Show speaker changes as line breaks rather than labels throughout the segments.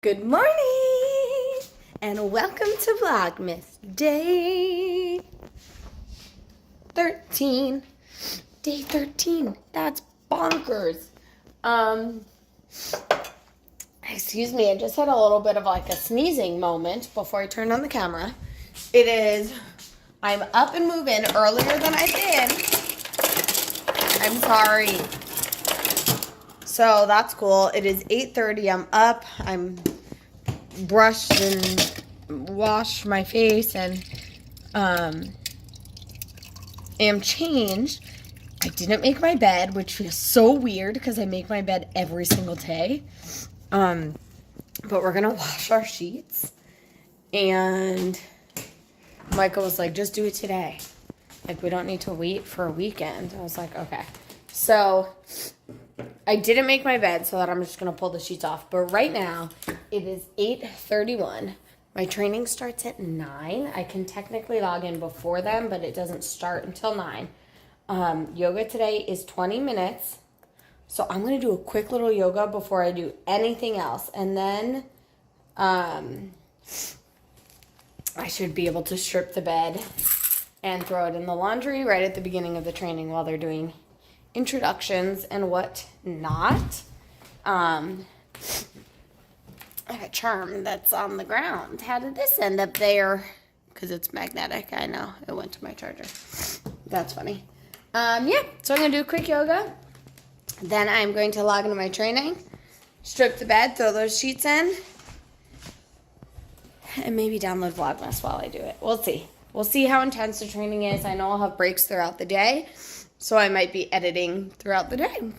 Good morning and welcome to Vlogmas day 13. Day 13. That's bonkers. Excuse me, I just had a little bit of like a sneezing moment before I turned on the camera. I'm up and moving earlier than I've been. I'm sorry. So that's cool. It is 8:30. I'm up. I'm brushed and washed my face and am changed. I didn't make my bed, which feels so weird because I make my bed every single day. But we're gonna wash our sheets, and Michael was like, just do it today. Like, we don't need to wait for a weekend. I was like, okay. So I didn't make my bed, so that I'm just going to pull the sheets off. But right now, it is 8:31. My training starts at 9. I can technically log in before then, but it doesn't start until 9. Yoga today is 20 minutes. So I'm going to do a quick little yoga before I do anything else. And then I should be able to strip the bed and throw it in the laundry right at the beginning of the training while they're doing introductions and what not. I have a charm that's on the ground. How did this end up there? Because it's magnetic. I know. It went to my charger. That's funny. Yeah, so I'm going to do a quick yoga. Then I'm going to log into my training, strip the bed, throw those sheets in, and maybe download Vlogmas while I do it. We'll see. We'll see how intense the training is. I know I'll have breaks throughout the day, so I might be editing throughout the day.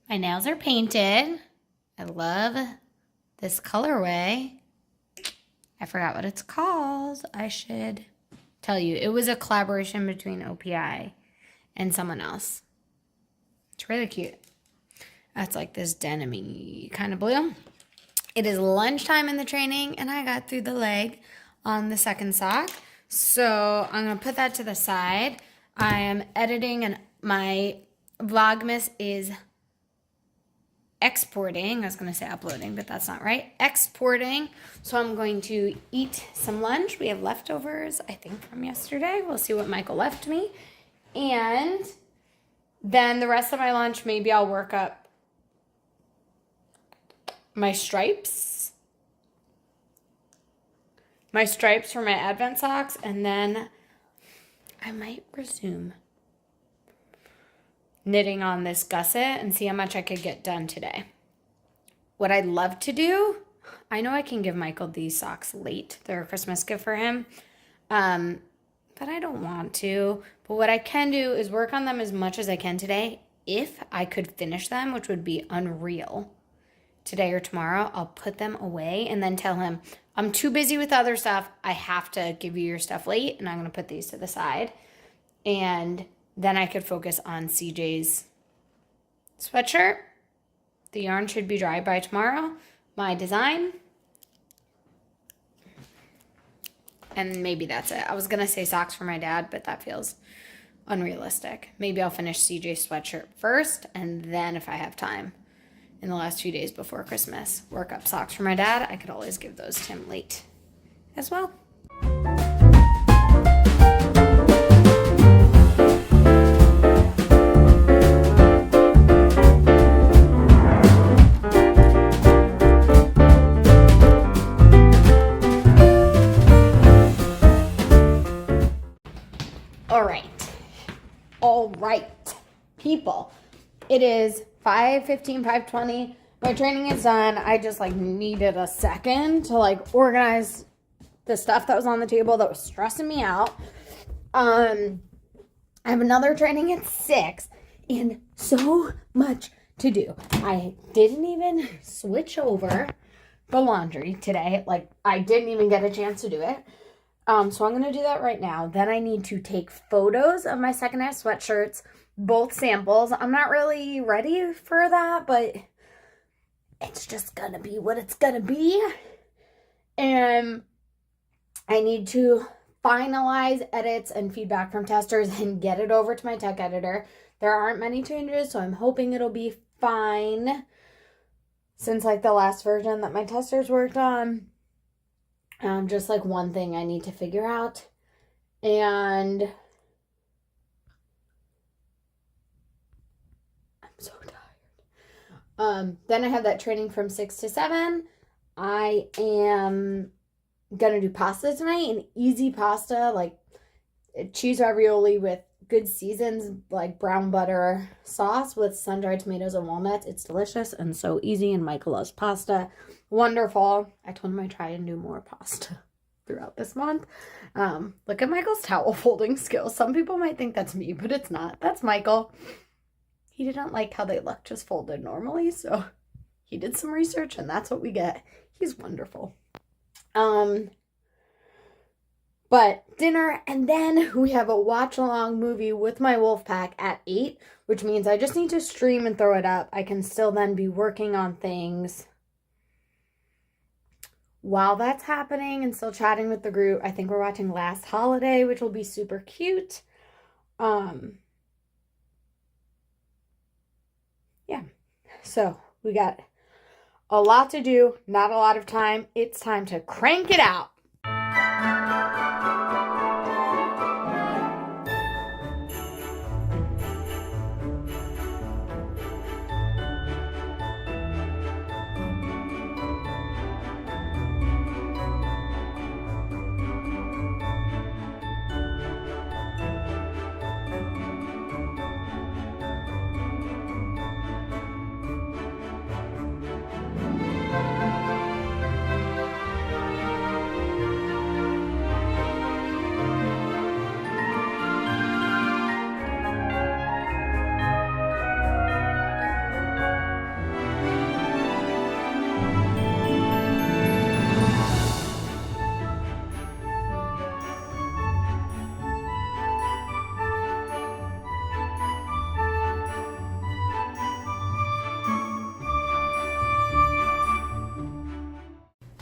My nails are painted. I love this colorway. I forgot what it's called. I should tell you. It was a collaboration between OPI and someone else. It's really cute. That's like this denim-y kind of blue. It is lunchtime in the training, and I got through the leg on the second sock. So I'm going to put that to the side. I am editing, and my Vlogmas is exporting. I was going to say uploading, but that's not right. Exporting. So I'm going to eat some lunch. We have leftovers, I think, from yesterday. We'll see what Michael left me. And then the rest of my lunch, maybe I'll work up my stripes. My stripes for my Advent socks. And then I might resume knitting on this gusset and see how much I could get done today. What I'd love to do, I know I can give Michael these socks late. They're a Christmas gift for him. But I don't want to. But what I can do is work on them as much as I can today. If I could finish them, which would be unreal, today or tomorrow, I'll put them away and then tell him, I'm too busy with other stuff. I have to give you your stuff late, and I'm going to put these to the side. And then I could focus on CJ's sweatshirt. The yarn should be dry by tomorrow. My design. And maybe that's it. I was going to say socks for my dad, but that feels unrealistic. Maybe I'll finish CJ's sweatshirt first, and then if I have time in the last few days before Christmas, work up socks for my dad. I could always give those to him late as well. All right, people. It is 5:15, 5:20. My training is done. I just needed a second to organize the stuff that was on the table that was stressing me out. I have another training at 6 and so much to do. I didn't even switch over the laundry today. I didn't even get a chance to do it. So I'm going to do that right now. Then I need to take photos of my secondhand sweatshirts, both samples. I'm not really ready for that, but it's just going to be what it's going to be. And I need to finalize edits and feedback from testers and get it over to my tech editor. There aren't many changes, so I'm hoping it'll be fine. Since the last version that my testers worked on. Just one thing I need to figure out. And I'm so tired. Then I have that training from 6 to 7. I am gonna do pasta tonight, an easy pasta, cheese ravioli with good seasons, brown butter sauce with sun-dried tomatoes and walnuts. It's delicious and so easy, and Michael loves pasta. Wonderful. I told him I'd try and do more pasta throughout this month. Look at Michael's towel folding skills. Some people might think that's me, but it's not. That's Michael. He didn't like how they look just folded normally, so he did some research, and that's what we get. He's wonderful. But dinner, and then we have a watch-along movie with my wolf pack at 8, which means I just need to stream and throw it up. I can still then be working on things while that's happening and still chatting with the group. I think we're watching Last Holiday, which will be super cute. Yeah, so we got a lot to do, not a lot of time. It's time to crank it out.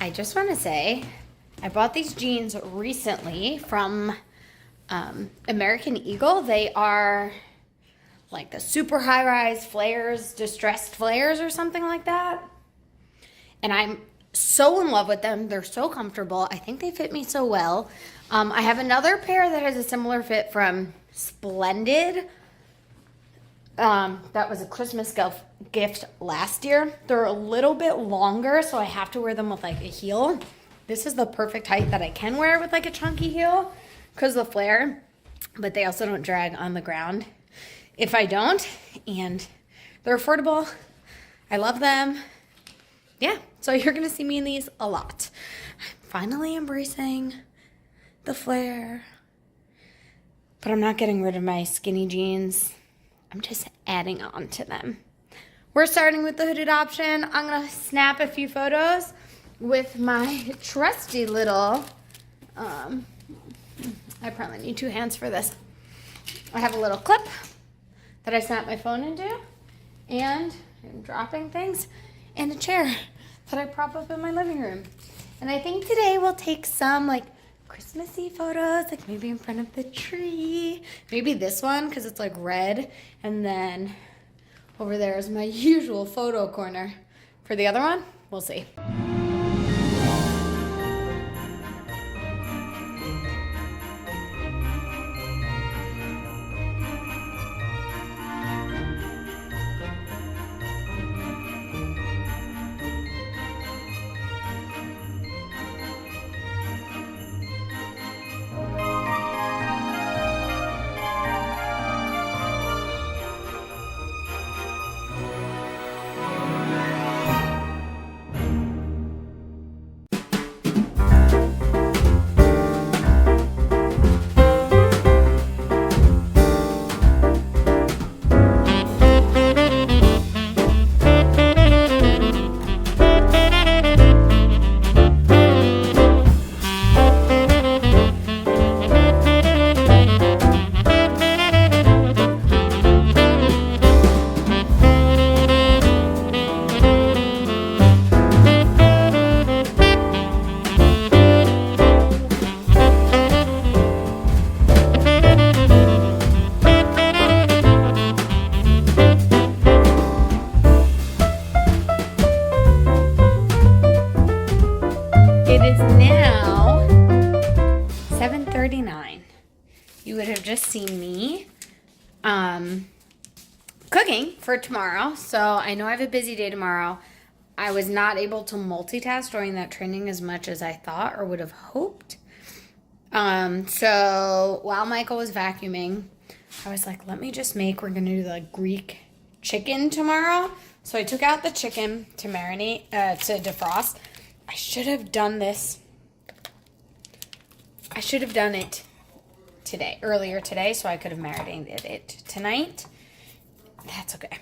I just want to say, I bought these jeans recently from American Eagle. They are the super high-rise flares, distressed flares or something like that. And I'm so in love with them. They're so comfortable. I think they fit me so well. I have another pair that has a similar fit from Splendid. That was a Christmas gift last year. They're a little bit longer, so I have to wear them with a heel. This is the perfect height that I can wear with a chunky heel because of the flare, but they also don't drag on the ground if I don't, and they're affordable. I love them. Yeah, so you're gonna see me in these a lot. I'm finally embracing the flare, but I'm not getting rid of my skinny jeans. I'm just adding on to them. We're starting with the hooded option. I'm gonna snap a few photos with my trusty little, I probably need 2 hands for this. I have a little clip that I snap my phone into, and I'm dropping things, and a chair that I prop up in my living room. And I think today we'll take some Christmassy photos, maybe in front of the tree. Maybe this one, because it's red. And then over there is my usual photo corner. For the other one, we'll see. you would have just seen me cooking for tomorrow. So I know I have a busy day tomorrow. I was not able to multitask during that training as much as I thought or would have hoped. So while Michael was vacuuming, I was like, let me just we're going to do the Greek chicken tomorrow. So I took out the chicken to marinate, to defrost. I should have done this. I should have done it earlier today, so I could have marinated it tonight. That's okay.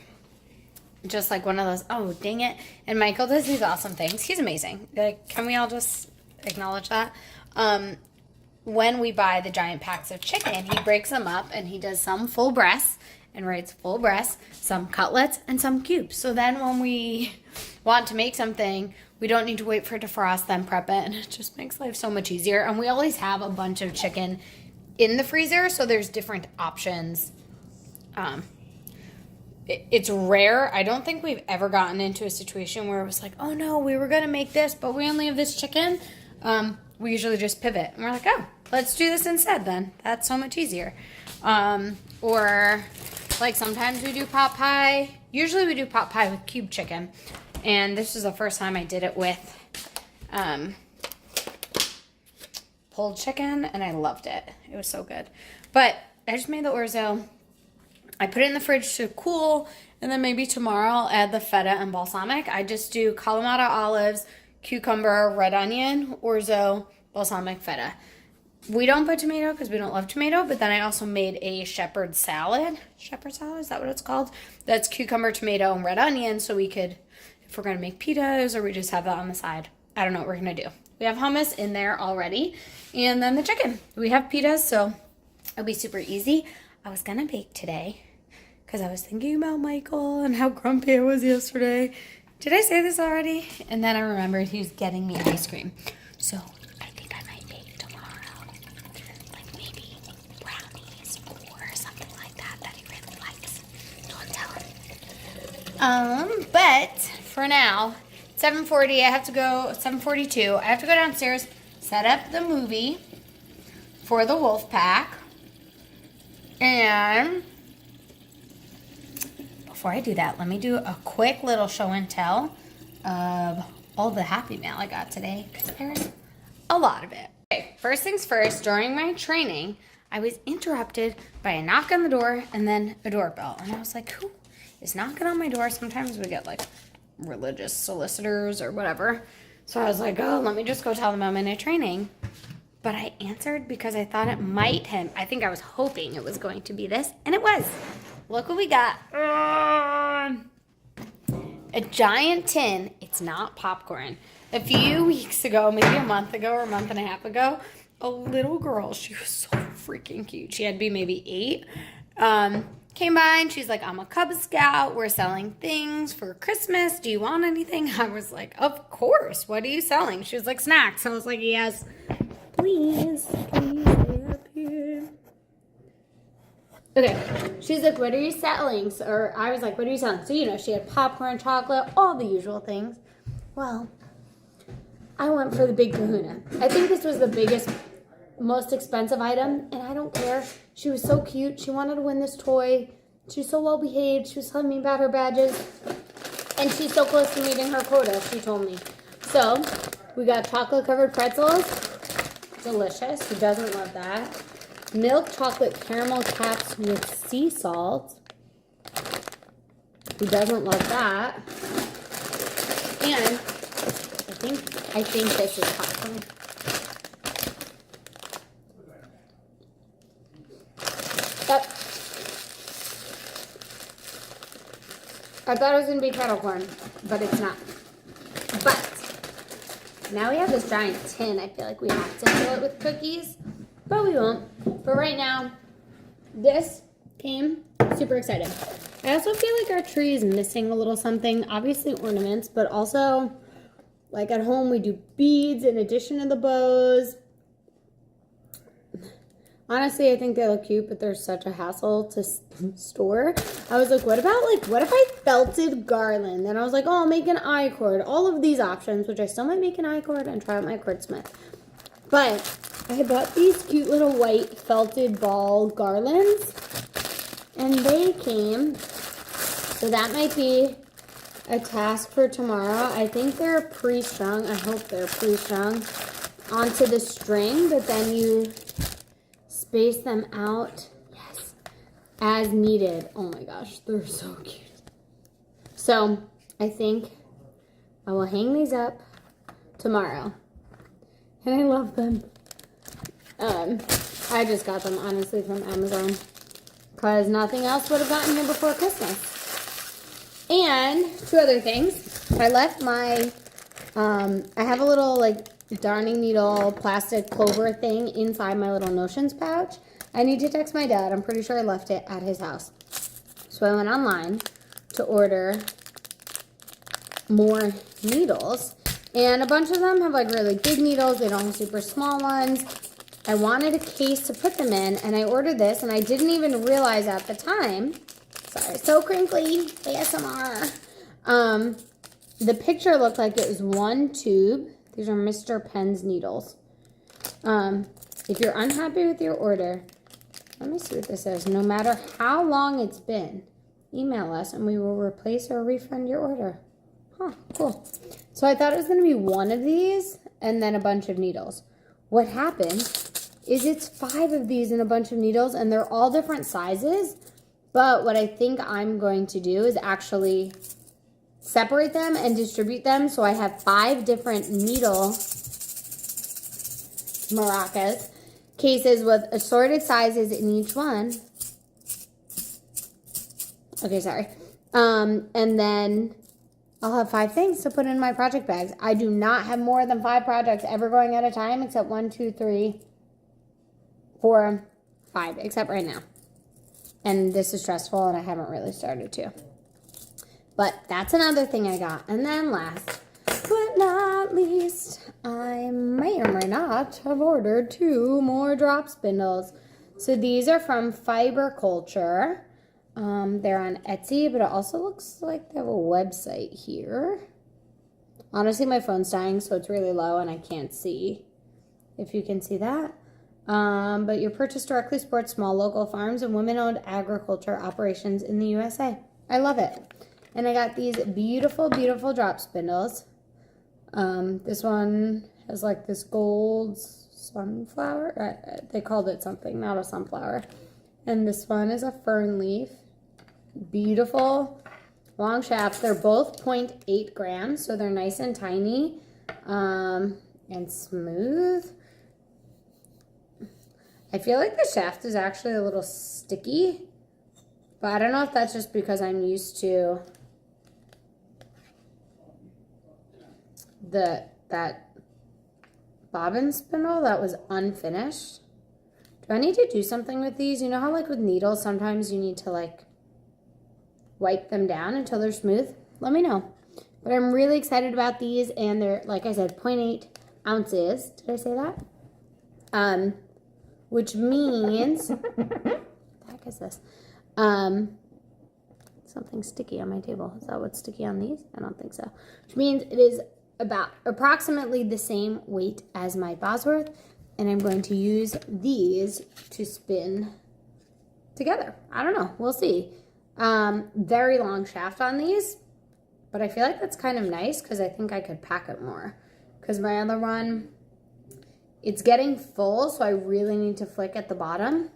Just like one of those, oh, dang it. And Michael does these awesome things. He's amazing. Like, can we all just acknowledge that? When we buy the giant packs of chicken, he breaks them up and he does some full breasts and writes full breasts, some cutlets, and some cubes. So then when we want to make something, we don't need to wait for it to frost, then prep it, and it just makes life so much easier. And we always have a bunch of chicken in the freezer, so there's different options. It's rare. I don't think we've ever gotten into a situation where it was like, oh no, we were going to make this, but we only have this chicken. We usually just pivot. And we're like, oh, let's do this instead then. That's so much easier. Or like sometimes we do pot pie. Usually we do pot pie with cube chicken. And this was the first time I did it with pulled chicken, and I loved it. It was so good. But I just made the orzo. I put it in the fridge to cool, and then maybe tomorrow I'll add the feta and balsamic. I just do Kalamata olives, cucumber, red onion, orzo, balsamic, feta. We don't put tomato because we don't love tomato, but then I also made a shepherd salad. Shepherd salad, is that what it's called? That's cucumber, tomato, and red onion, so we could, if we're going to make pitas or we just have that on the side, I don't know what we're going to do. We have hummus in there already, and then the chicken. We have pitas, so it'll be super easy. I was going to bake today because I was thinking about Michael and how grumpy I was yesterday. Did I say this already? And then I remembered he was getting me ice cream. So I think I might bake tomorrow. Like maybe brownies or something like that he really likes. Don't tell him. But for now, 7:40, I have to go, 7:42, I have to go downstairs, set up the movie for the wolf pack. And before I do that, let me do a quick little show and tell of all the happy mail I got today, because there's a lot of it. Okay, first things first, during my training, I was interrupted by a knock on the door and then a doorbell. And I was like, who is knocking on my door? Sometimes we get like religious solicitors or whatever. So I was like, oh, let me just go tell them I'm in a training. But I answered because I thought it might have. I think I was hoping it was going to be this, and it was. Look what we got. A giant tin. It's not popcorn. A few weeks ago, maybe a month ago or a month and a half ago, a little girl, she was so freaking cute. She had to be maybe 8. Came by and she's like, I'm a Cub Scout. We're selling things for Christmas. Do you want anything? I was like, of course. What are you selling? She was like, snacks. I was like, yes. Please stay up here. Okay, she's like, what are you selling? Or I was like, what are you selling? So, you know, she had popcorn, chocolate, all the usual things. Well, I went for the big kahuna. I think this was the biggest, most expensive item, and I don't care. She was so cute. She wanted to win this toy. She was so well behaved. She was telling me about her badges, and she's so close to meeting her quota, she told me. So, we got chocolate-covered pretzels. Delicious. Who doesn't love that? Milk chocolate caramel caps with sea salt. Who doesn't love that? And I think this is popcorn. Yep. I thought it was gonna be kettle corn, but it's not. But now we have this giant tin. I feel like we have to fill it with cookies, but we won't. But right now, this came. Super excited. I also feel like our tree is missing a little something. Obviously ornaments, but also like at home we do beads in addition to the bows. Honestly, I think they look cute, but they're such a hassle to store. I was like, what if I felted garland? Then I was like, oh, I'll make an I-cord. All of these options, which I still might make an I-cord and try out my cordsmith. But
I bought these cute little white felted ball garlands, and they came, so that might be a task for tomorrow. I think they're pre-strung, I hope they're pre-strung onto the string, but then you space them out, yes, as needed. Oh my gosh, they're so cute. So I think I will hang these up tomorrow, and I love them. I just got them honestly from Amazon because nothing else would have gotten here before Christmas. And two other things. I left my, I have a little like darning needle plastic clover thing inside my little Notions pouch. I need to text my dad. I'm pretty sure I left it at his house. So I went online to order more needles, and a bunch of them have like really big needles. They don't have super small ones. I wanted a case to put them in, and I ordered this, and I didn't even realize at the time, sorry, so crinkly, ASMR, the picture looked like it was one tube. These are Mr. Penn's needles. If you're unhappy with your order, let me see what this says. No matter how long it's been, email us, and we will replace or refund your order. Huh, cool. So I thought it was going to be one of these, and then a bunch of needles. What happened is it's 5 of these and a bunch of needles, and they're all different sizes. But what I think I'm going to do is actually separate them and distribute them. So I have 5 different needle maracas cases with assorted sizes in each one. Okay, sorry. And then I'll have 5 things to put in my project bags. I do not have more than 5 projects ever going at a time, except 1, 2, 3, 4, 5, except right now. And this is stressful, and I haven't really started to. But that's another thing I got. And then last but not least, I may or may not have ordered 2 more drop spindles. So these are from Fiber Culture. They're on Etsy, but it also looks like they have a website here. Honestly, my phone's dying, so it's really low, and I can't see if you can see that. But your purchase directly supports small local farms and women-owned agriculture operations in the USA. I love it. And I got these beautiful, beautiful drop spindles. This one has like this gold sunflower. They called it something, not a sunflower. And this one is a fern leaf. Beautiful long shaft. They're both 0.8 grams, so they're nice and tiny and smooth. I feel like the shaft is actually a little sticky, but I don't know if that's just because I'm used to that bobbin spindle that was unfinished. Do I need to do something with these? You know how like with needles, sometimes you need to like wipe them down until they're smooth? Let me know. But I'm really excited about these, and they're, like I said, 0.8 ounces. Did I say that? Which means, what the heck is this? Something sticky on my table. Is that what's sticky on these? I don't think so. Which means it is about approximately the same weight as my Bosworth, and I'm going to use these to spin together. I don't know. We'll see. Very long shaft on these, but I feel like that's kind of nice because I think I could pack it more. Because my other one, it's getting full, so I really need to flick at the bottom.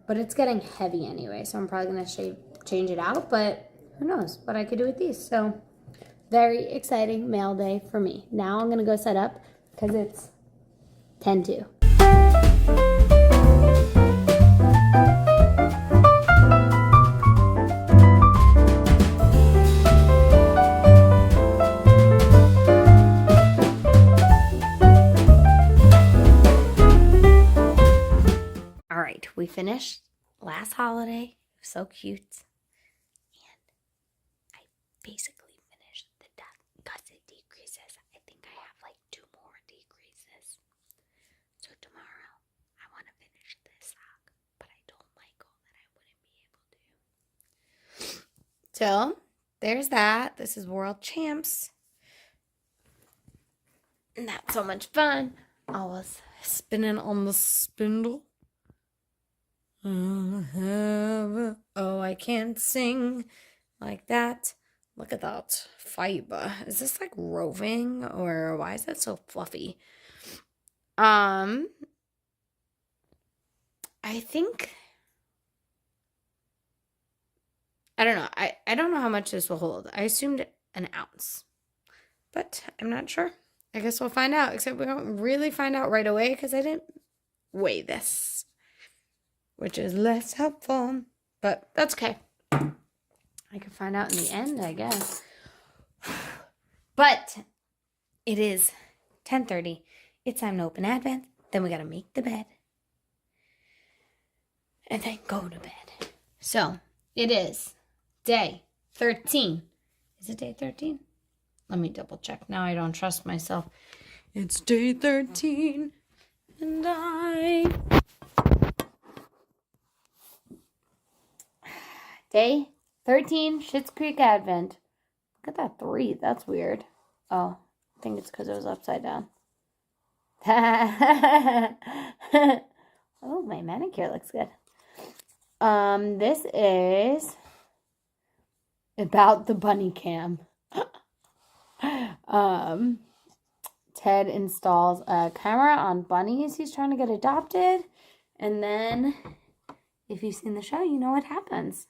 But it's getting heavy anyway, so I'm probably going to change it out. But who knows what I could do with these. So very exciting mail day for me. Now I'm going to go set up because it's 10:02. We finished last holiday. So cute. And I basically finished the gusset decreases. I think I have like 2 more decreases. So tomorrow I want to finish this sock, but I told Michael that I wouldn't be able to. So there's that. This is World Champs. And that's so much fun. I was
spinning on the spindle. Oh, I can't sing like that. Look at that fiber. Is this like roving or why is that so fluffy? I think, I don't know. I don't know how much this will hold. I assumed an ounce, but I'm not sure. I guess we'll find out, except we don't really find out right away because I didn't weigh this, which is less helpful, but that's okay. I can find out in the end, I guess. But it is 10:30. It's time to open Advent. Then we got to make the bed. And then go to bed. So it is day 13. Is it day 13? Let me double check. Now I don't trust myself. It's day 13. And Day 13, Schitt's Creek Advent. Look at that 3. That's weird. Oh, I think it's because it was upside down. Oh, my manicure looks good. This is about the bunny cam. Ted installs a camera on bunnies he's trying to get adopted. And then, if you've seen the show, you know what happens.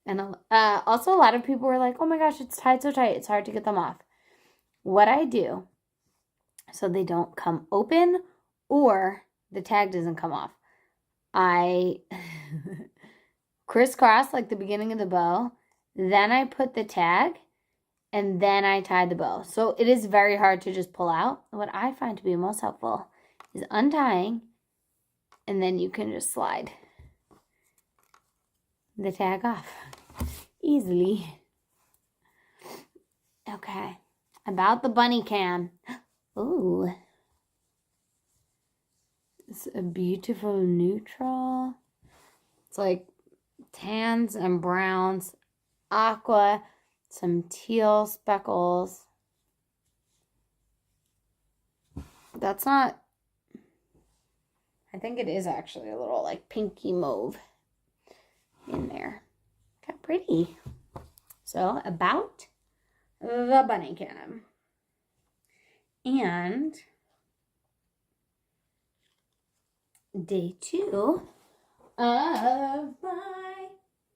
And also, a lot of people were like, oh my gosh, it's tied so tight, it's hard to get them off. What I do, so they don't come open or the tag doesn't come off, I crisscross like the beginning of the bow, then I put the tag, and then I tie the bow. So it is very hard to just pull out. What I find to be most helpful is untying, and then you can just slide the tag off easily. Okay, about the bunny cam. Ooh, it's a beautiful neutral. It's like tans and browns, aqua, some teal speckles. That's not, I think it is actually a little like pinky mauve in there. Got pretty. So about the bunny cam. And day 2 of my,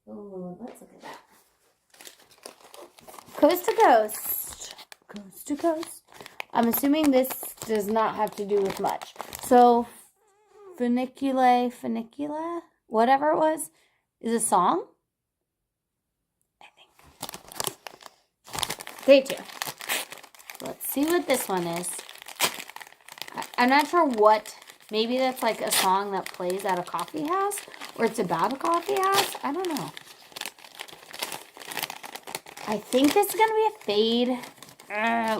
oh, let's look at that. Coast to coast. Coast to coast. I'm assuming this does not have to do with much. So, funicula, whatever it was, is a song? I think. Day 2. Let's see what this one is. I'm not sure what. Maybe that's like a song that plays at a coffee house. Or it's about a coffee house. I don't know. I think this is going to be a fade.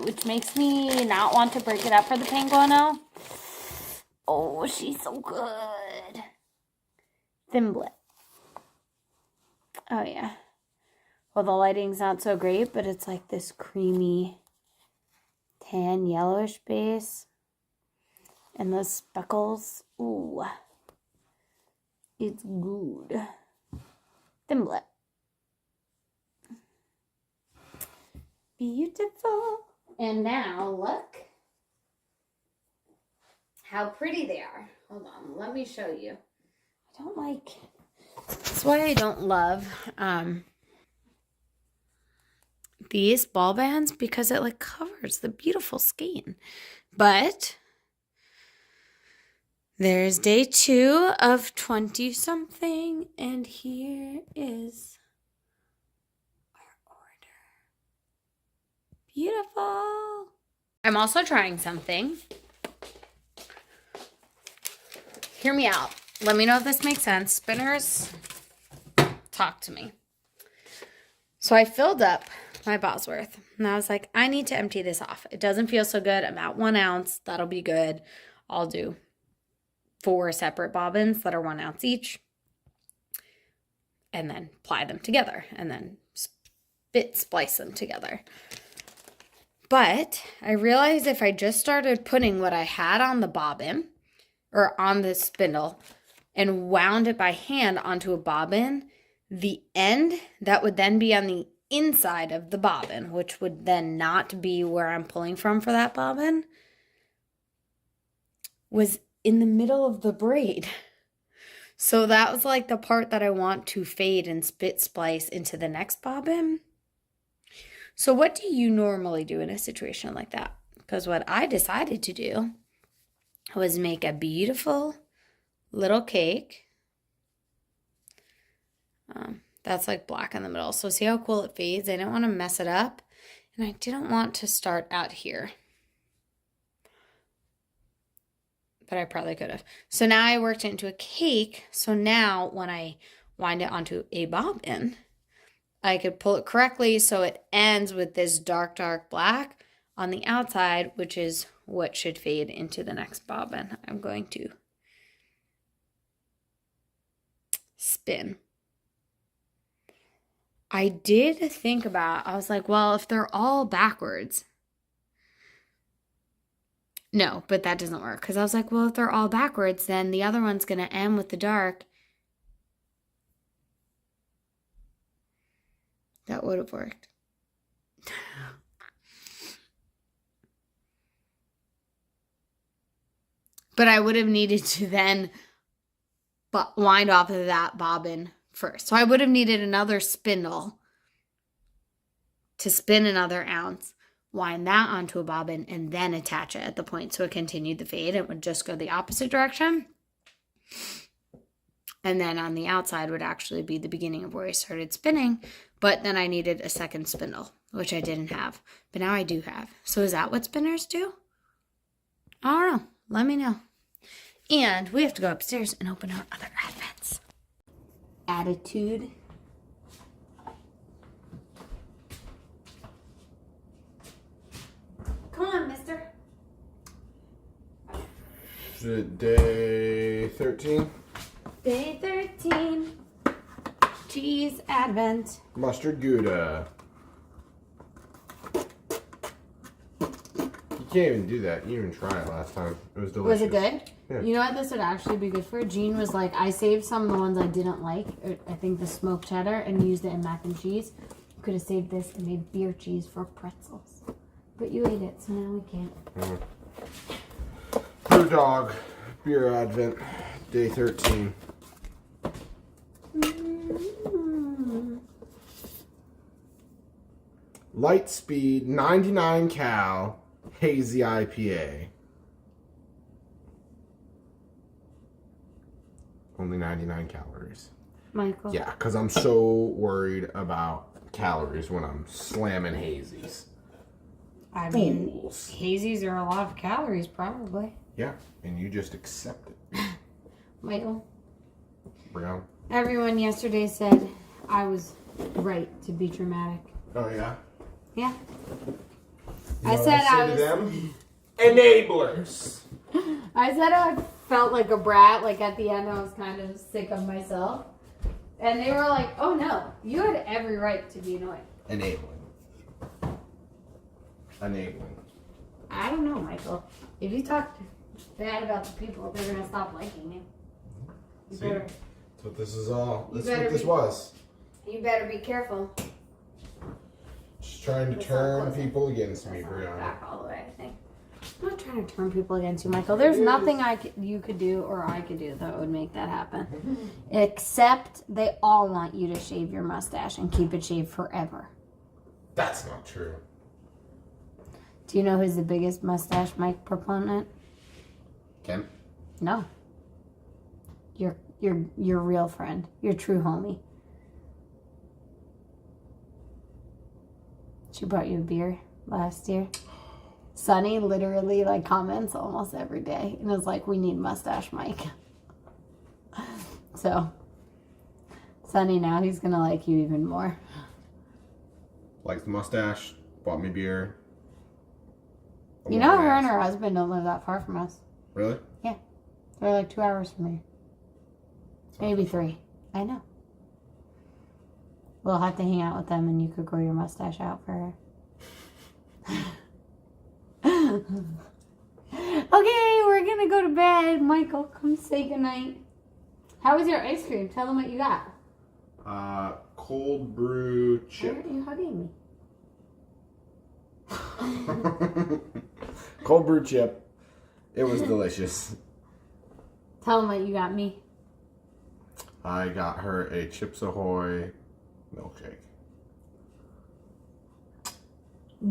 Which makes me not want to break it up for the penguino. Oh, she's so good. Thimblet. Oh, yeah. Well, the lighting's not so great, but it's like this creamy tan yellowish base. And those speckles. Ooh. It's good. Thimblet. Beautiful. And now look how pretty they are. Hold on, let me show you. I don't like, that's why I don't love these ball bands, because it like covers the beautiful skein. But there's day 2 of 20 something, and here is our order. Beautiful. I'm also trying something. Hear me out. Let me know if this makes sense. Spinners, talk to me. So I filled up my Bosworth, and I was like, I need to empty this off. It doesn't feel so good. About 1 ounce. That'll be good. I'll do 4 separate bobbins that are 1 ounce each, and then ply them together, and then splice them together. But I realized if I just started putting what I had on the bobbin or on the spindle and wound it by hand onto a bobbin, the end that would then be on the inside of the bobbin, which would then not be where I'm pulling from for that bobbin, was in the middle of the braid. So that was like the part that I want to fade and spit splice into the next bobbin. So what do you normally do in a situation like that? Because what I decided to do was make a beautiful little cake. That's like black in the middle. So see how cool it fades? I didn't want to mess it up. And I didn't want to start out here. But I probably could have. So now I worked it into a cake. So now when I wind it onto a bobbin, I could pull it correctly so it ends with this dark, dark black on the outside, which is what should fade into the next bobbin. I'm going to spin. I did think about, I was like, well, if they're all backwards. No, but that doesn't work. Because I was like, well, if they're all backwards, then the other one's going to end with the dark. That would have worked. But I would have needed to then wind off of that bobbin first. So I would have needed another spindle to spin another ounce, wind that onto a bobbin, and then attach it at the point so it continued the fade. It would just go the opposite direction. And then on the outside would actually be the beginning of where I started spinning. But then I needed a second spindle, which I didn't have. But now I do have. So is that what spinners do? I don't know. Let me know. And we have to go upstairs and open our other advents. Attitude. Come on, mister.
Is it day 13?
Day 13. Cheese advent.
Mustard Gouda. You can't even do that. You didn't even try it last time. It was delicious.
Was it good?
Yeah.
You know what this would actually be good for? Jean was like, I saved some of the ones I didn't like. I think the smoked cheddar, and used it in mac and cheese. Could have saved this and made beer cheese for pretzels. But you ate it, so now we can't.
Brew Dog Beer Advent, day 13. Lightspeed 99 cal hazy IPA. Only 99 calories.
Michael.
Yeah, because I'm so worried about calories when I'm slamming hazies.
I mean,
Fools.
hazies are a lot of calories, probably.
Yeah, and you just accept it.
Michael.
Brown.
Everyone yesterday said I was right to be dramatic.
Oh, yeah?
Yeah.
You know
I
what
said
say
I
to
was...
them? Enablers.
I said I felt like a brat. Like at the end, I was kind of sick of myself. And they were like, oh no, you had every right to be annoyed.
Enabling.
I don't know, Michael. If you talk bad about the people, they're going to stop liking you.
See? That's what this is all. That's what this
be-
was.
You better be careful.
Just trying to
That's
turn
not close.
people against me,
That's not
Brianna.
back all the way, I think. I'm not trying to turn people against you, Michael. There's nothing you could do or I could do that would make that happen. Except they all want you to shave your mustache and keep it shaved forever.
That's not true.
Do you know who's the biggest mustache mic proponent?
Kim?
No. Your real friend. Your true homie. She brought you a beer last year. Sunny literally comments almost every day and is like, we need mustache Mike. So Sunny, now he's gonna like you even more.
Likes the mustache, bought me beer.
You know her and her husband don't live that far from us.
Really?
Yeah. They're like 2 hours from here. Maybe 3. I know. We'll have to hang out with them and you could grow your mustache out for her.
Okay, we're gonna go to bed. Michael, come say goodnight. How was your ice cream? Tell them what you got.
Cold brew
Why
chip.
aren't you hugging me?
Cold brew chip. It was delicious.
Tell them what you got me.
I got her a Chips Ahoy milkshake.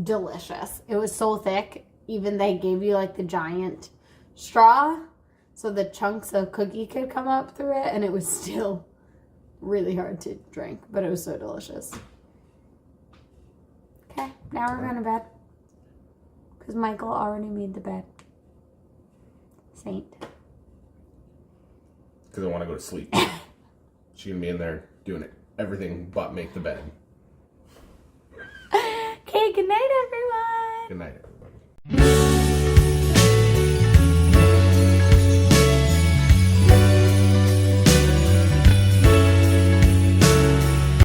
Delicious. It was so thick. Even they gave you like the giant straw so the chunks of cookie could come up through it, and it was still really hard to drink, but it was so delicious. Okay, now we're going to bed because Michael already made the bed. Saint.
Because I want to go to sleep. She can be in there doing it, everything but make the bed.
Okay, good night, everyone.
Good night, everyone.